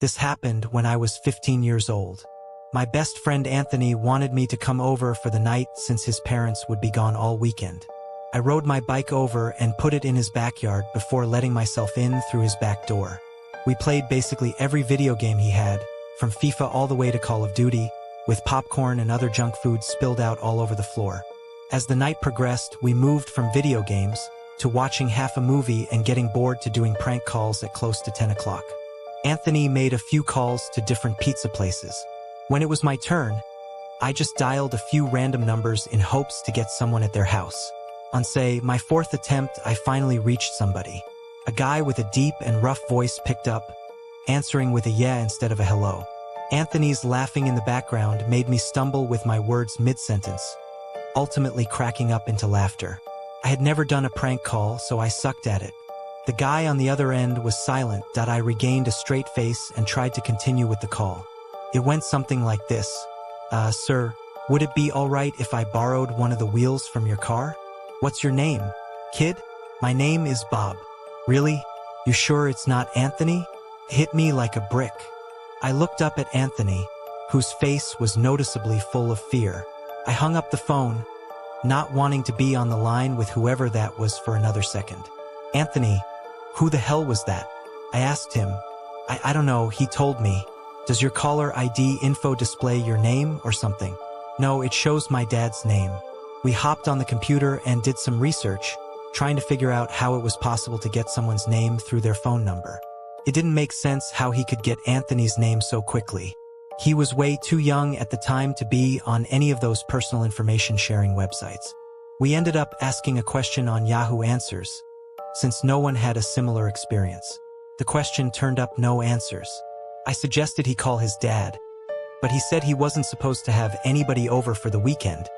This happened when I was 15 years old. My best friend Anthony wanted me to come over for the night since his parents would be gone all weekend. I rode my bike over and put it in his backyard before letting myself in through his back door. We played basically every video game he had, from FIFA all the way to Call of Duty, with popcorn and other junk food spilled out all over the floor. As the night progressed, we moved from video games to watching half a movie and getting bored to doing prank calls at close to 10 o'clock. Anthony made a few calls to different pizza places. When it was my turn, I just dialed a few random numbers in hopes to get someone at their house. On, say, my fourth attempt, I finally reached somebody. A guy with a deep and rough voice picked up, answering with a yeah instead of a hello. Anthony's laughing in the background made me stumble with my words mid-sentence, ultimately cracking up into laughter. I had never done a prank call, so I sucked at it. The guy on the other end was silent. I regained a straight face and tried to continue with the call. It went something like this. Sir, would it be all right if I borrowed one of the wheels from your car? What's your name, kid? My name is Bob. Really? You sure it's not Anthony? Hit me like a brick. I looked up at Anthony, whose face was noticeably full of fear. I hung up the phone, not wanting to be on the line with whoever that was for another second. Anthony, who the hell was that? I asked him. I don't know, he told me. Does your caller ID info display your name or something? No, it shows my dad's name. We hopped on the computer and did some research, trying to figure out how it was possible to get someone's name through their phone number. It didn't make sense how he could get Anthony's name so quickly. He was way too young at the time to be on any of those personal information sharing websites. We ended up asking a question on Yahoo Answers, since no one had a similar experience. The question turned up no answers. I suggested he call his dad, but he said he wasn't supposed to have anybody over for the weekend,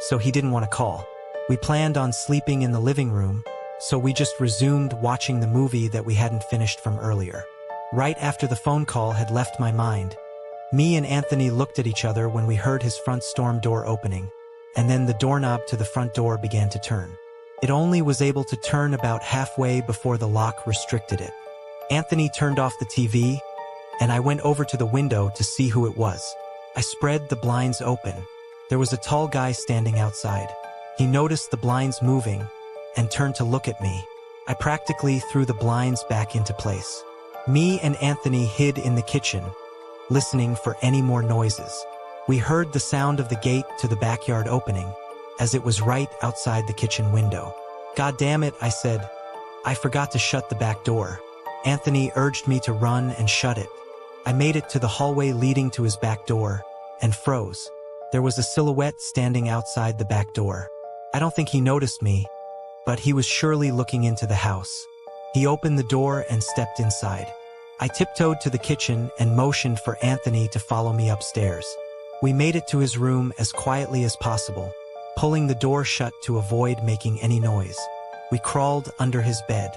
so he didn't want to call. We planned on sleeping in the living room, so we just resumed watching the movie that we hadn't finished from earlier. Right after the phone call had left my mind, me and Anthony looked at each other when we heard his front storm door opening, and then the doorknob to the front door began to turn. It only was able to turn about halfway before the lock restricted it. Anthony turned off the TV, and I went over to the window to see who it was. I spread the blinds open. There was a tall guy standing outside. He noticed the blinds moving and turned to look at me. I practically threw the blinds back into place. Me and Anthony hid in the kitchen, listening for any more noises. We heard the sound of the gate to the backyard opening, as it was right outside the kitchen window. God damn it, I said. I forgot to shut the back door. Anthony urged me to run and shut it. I made it to the hallway leading to his back door, and froze. There was a silhouette standing outside the back door. I don't think he noticed me, but he was surely looking into the house. He opened the door and stepped inside. I tiptoed to the kitchen and motioned for Anthony to follow me upstairs. We made it to his room as quietly as possible, pulling the door shut to avoid making any noise. We crawled under his bed.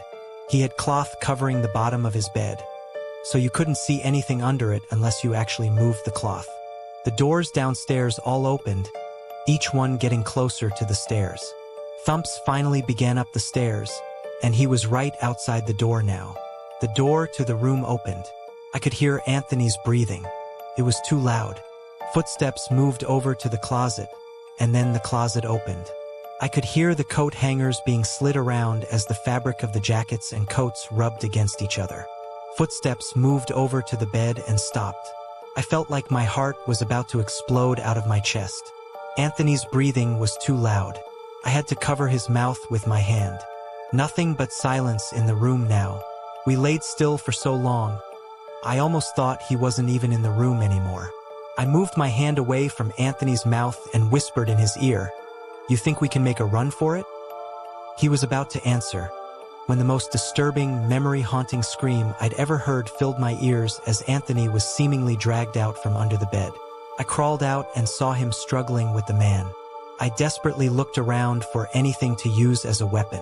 He had cloth covering the bottom of his bed, so you couldn't see anything under it unless you actually moved the cloth. The doors downstairs all opened, each one getting closer to the stairs. Thumps finally began up the stairs, and he was right outside the door now. The door to the room opened. I could hear Anthony's breathing. It was too loud. Footsteps moved over to the closet, and then the closet opened. I could hear the coat hangers being slid around as the fabric of the jackets and coats rubbed against each other. Footsteps moved over to the bed and stopped. I felt like my heart was about to explode out of my chest. Anthony's breathing was too loud. I had to cover his mouth with my hand. Nothing but silence in the room now. We laid still for so long, I almost thought he wasn't even in the room anymore. I moved my hand away from Anthony's mouth and whispered in his ear, "You think we can make a run for it?" He was about to answer, when the most disturbing, memory-haunting scream I'd ever heard filled my ears as Anthony was seemingly dragged out from under the bed. I crawled out and saw him struggling with the man. I desperately looked around for anything to use as a weapon.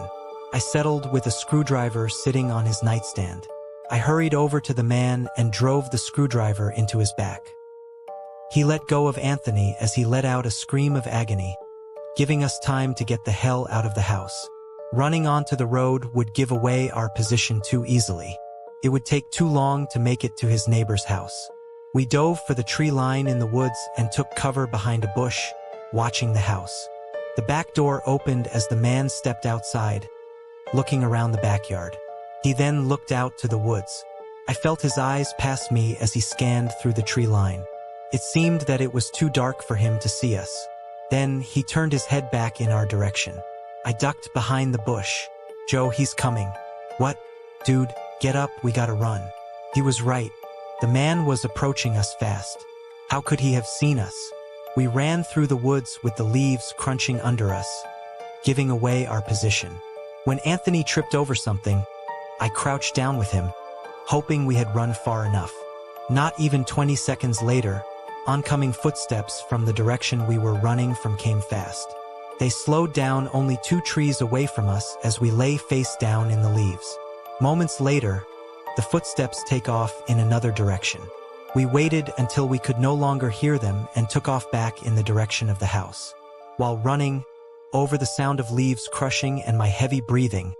I settled with a screwdriver sitting on his nightstand. I hurried over to the man and drove the screwdriver into his back. He let go of Anthony as he let out a scream of agony, giving us time to get the hell out of the house. Running onto the road would give away our position too easily. It would take too long to make it to his neighbor's house. We dove for the tree line in the woods and took cover behind a bush, watching the house. The back door opened as the man stepped outside, looking around the backyard. He then looked out to the woods. I felt his eyes pass me as he scanned through the tree line. It seemed that it was too dark for him to see us. Then he turned his head back in our direction. I ducked behind the bush. "Joe, he's coming." "What? Dude, get up, we gotta run." He was right. The man was approaching us fast. How could he have seen us? We ran through the woods with the leaves crunching under us, giving away our position. When Anthony tripped over something, I crouched down with him, hoping we had run far enough. Not even 20 seconds later, oncoming footsteps from the direction we were running from came fast. They slowed down only 2 trees away from us as we lay face down in the leaves. Moments later, the footsteps take off in another direction. We waited until we could no longer hear them and took off back in the direction of the house. While running, over the sound of leaves crushing and my heavy breathing,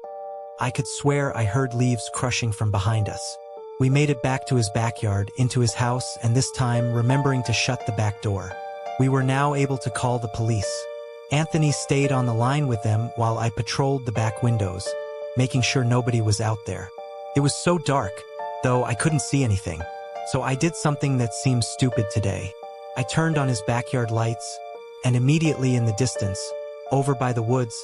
I could swear I heard leaves crushing from behind us. We made it back to his backyard, into his house, and this time remembering to shut the back door. We were now able to call the police. Anthony stayed on the line with them while I patrolled the back windows, making sure nobody was out there. It was so dark, though I couldn't see anything. So I did something that seems stupid today. I turned on his backyard lights, and immediately in the distance, over by the woods,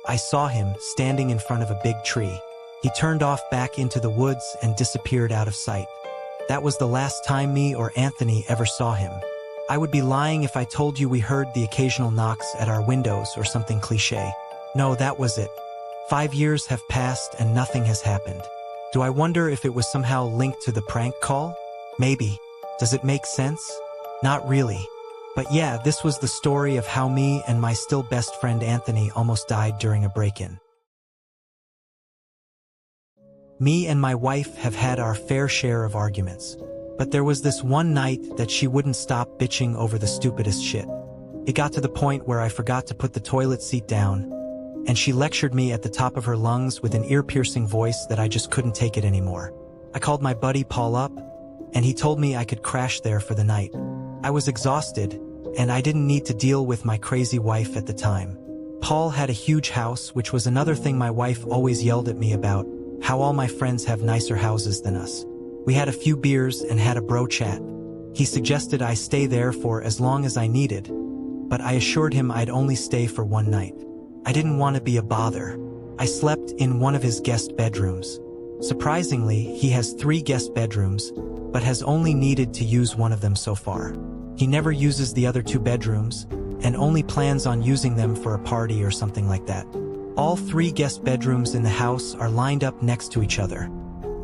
I saw him standing in front of a big tree. He turned off back into the woods and disappeared out of sight. That was the last time me or Anthony ever saw him. I would be lying if I told you we heard the occasional knocks at our windows or something cliché. No, that was it. 5 years have passed and nothing has happened. Do I wonder if it was somehow linked to the prank call? Maybe. Does it make sense? Not really. But yeah, this was the story of how me and my still best friend Anthony almost died during a break-in. Me and my wife have had our fair share of arguments, but there was this one night that she wouldn't stop bitching over the stupidest shit. It got to the point where I forgot to put the toilet seat down, and she lectured me at the top of her lungs with an ear-piercing voice that I just couldn't take it anymore. I called my buddy Paul up, and he told me I could crash there for the night. I was exhausted, and I didn't need to deal with my crazy wife at the time. Paul had a huge house, which was another thing my wife always yelled at me about, how all my friends have nicer houses than us. We had a few beers and had a bro chat. He suggested I stay there for as long as I needed, but I assured him I'd only stay for one night. I didn't want to be a bother. I slept in one of his guest bedrooms. Surprisingly, he has 3 guest bedrooms, but has only needed to use one of them so far. He never uses the other 2 bedrooms, and only plans on using them for a party or something like that. All 3 guest bedrooms in the house are lined up next to each other,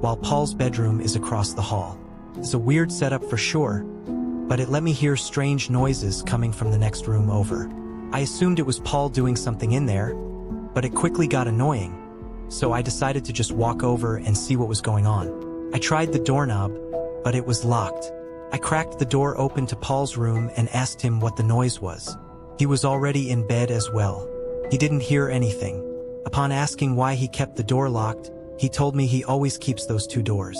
while Paul's bedroom is across the hall. It's a weird setup for sure, but it let me hear strange noises coming from the next room over. I assumed it was Paul doing something in there, but it quickly got annoying, so I decided to just walk over and see what was going on. I tried the doorknob, but it was locked. I cracked the door open to Paul's room and asked him what the noise was. He was already in bed as well. He didn't hear anything. Upon asking why he kept the door locked, he told me he always keeps those 2 doors.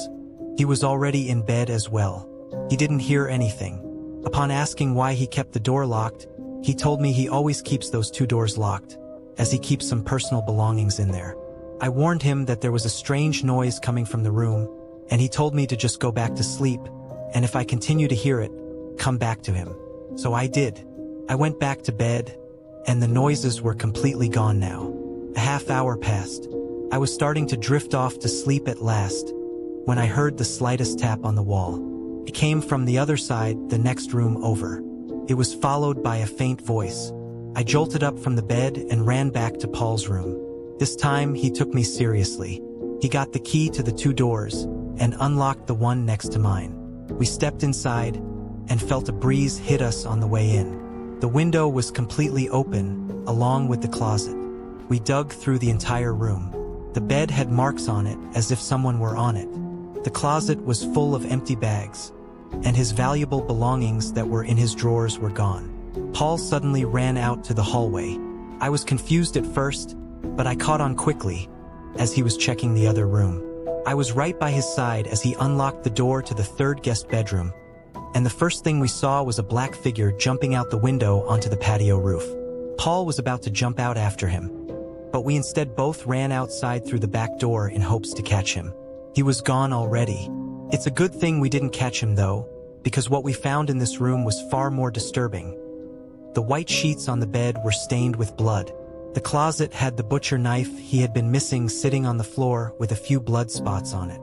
He was already in bed as well. He didn't hear anything. Upon asking why he kept the door locked, he told me he always keeps those 2 doors locked, as he keeps some personal belongings in there. I warned him that there was a strange noise coming from the room, and he told me to just go back to sleep, and if I continue to hear it, come back to him. So I did. I went back to bed, and the noises were completely gone now. A half hour passed. I was starting to drift off to sleep at last, when I heard the slightest tap on the wall. It came from the other side, the next room over. It was followed by a faint voice. I jolted up from the bed and ran back to Paul's room. This time, he took me seriously. He got the key to the 2 doors and unlocked the one next to mine. We stepped inside and felt a breeze hit us on the way in. The window was completely open, along with the closet. We dug through the entire room. The bed had marks on it as if someone were on it. The closet was full of empty bags, and his valuable belongings that were in his drawers were gone. Paul suddenly ran out to the hallway. I was confused at first, but I caught on quickly as he was checking the other room. I was right by his side as he unlocked the door to the third guest bedroom, and the first thing we saw was a black figure jumping out the window onto the patio roof. Paul was about to jump out after him, but we instead both ran outside through the back door in hopes to catch him. He was gone already. It's a good thing we didn't catch him though, because what we found in this room was far more disturbing. The white sheets on the bed were stained with blood. The closet had the butcher knife he had been missing sitting on the floor with a few blood spots on it.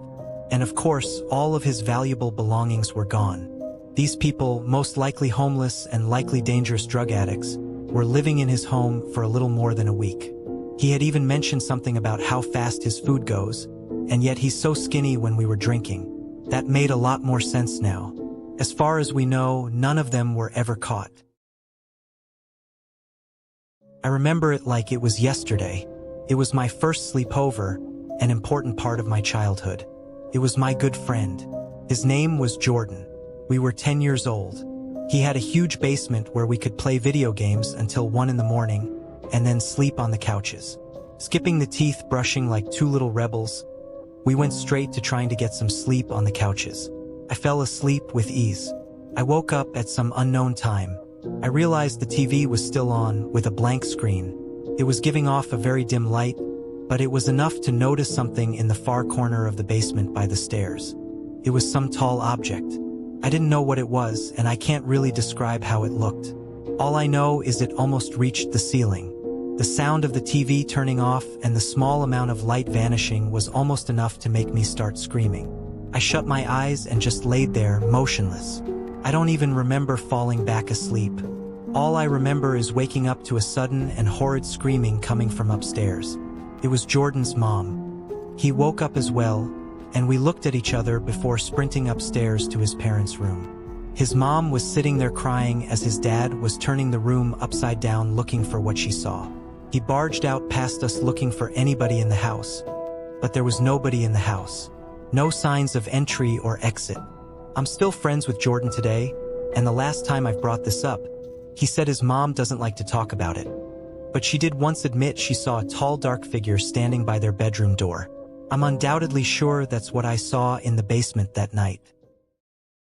And of course, all of his valuable belongings were gone. These people, most likely homeless and likely dangerous drug addicts, were living in his home for a little more than a week. He had even mentioned something about how fast his food goes, and yet he's so skinny when we were drinking. That made a lot more sense now. As far as we know, none of them were ever caught. I remember it like it was yesterday. It was my first sleepover, an important part of my childhood. It was my good friend. His name was Jordan. We were 10 years old. He had a huge basement where we could play video games until 1 in the morning, and then sleep on the couches. Skipping the teeth brushing like two little rebels, we went straight to trying to get some sleep on the couches. I fell asleep with ease. I woke up at some unknown time. I realized the TV was still on, with a blank screen. It was giving off a very dim light, but it was enough to notice something in the far corner of the basement by the stairs. It was some tall object. I didn't know what it was, and I can't really describe how it looked. All I know is it almost reached the ceiling. The sound of the TV turning off and the small amount of light vanishing was almost enough to make me start screaming. I shut my eyes and just laid there, motionless. I don't even remember falling back asleep. All I remember is waking up to a sudden and horrid screaming coming from upstairs. It was Jordan's mom. He woke up as well, and we looked at each other before sprinting upstairs to his parents' room. His mom was sitting there crying as his dad was turning the room upside down looking for what she saw. He barged out past us looking for anybody in the house, but there was nobody in the house. No signs of entry or exit. I'm still friends with Jordan today, and the last time I've brought this up, he said his mom doesn't like to talk about it. But she did once admit she saw a tall dark figure standing by their bedroom door. I'm undoubtedly sure that's what I saw in the basement that night.